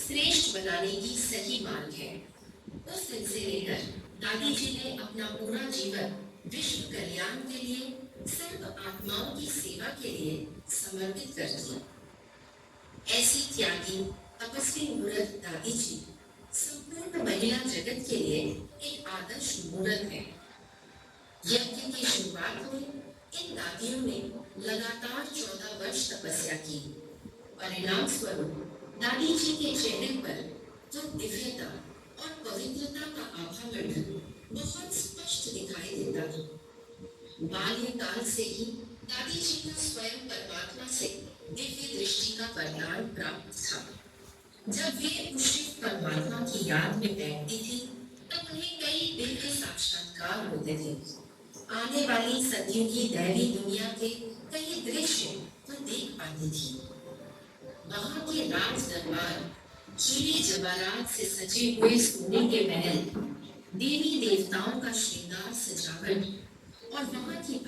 श्रेष्ठ बनाने की सही मार्ग है। उस दिन से लेकर दादी जी ने अपना पूरा जीवन विश्व कल्याण के लिए, सर्व आत्माओं की सेवा के लिए समर्पित कर दिया। ऐसी त्यागी तपस्वी मूर्त दादी जी संपूर्ण महिला जगत के लिए एक आदर्श मूर्त है। यज्ञ की शुरुआत में इन दादियों ने लगातार 14 वर्ष तपस्या की। परिणाम स्वरूप दादी जी के चेहरे पर जो दिव्यता और पवित्रता का आभामंडल बहुत स्पष्ट दिखाई देता था। बाल्यकाल से ही दादी जी को स्वयं परमात्मा से दिव्य दृष्टि का वरदान प्राप्त था। जब वे उस परमात्मा की याद में बैठती थी तब उन्हें कई दिव्य साक्षात्कार होते थे। आने वाली सदियों की दैवी दुनिया के कई दृश्य वो देख पाती थी। वहां के राज दरबार, हीरे जवाहरात से सजे हुए सोने के महल, देवी देवताओं का श्रृंगार सजावट और वहां की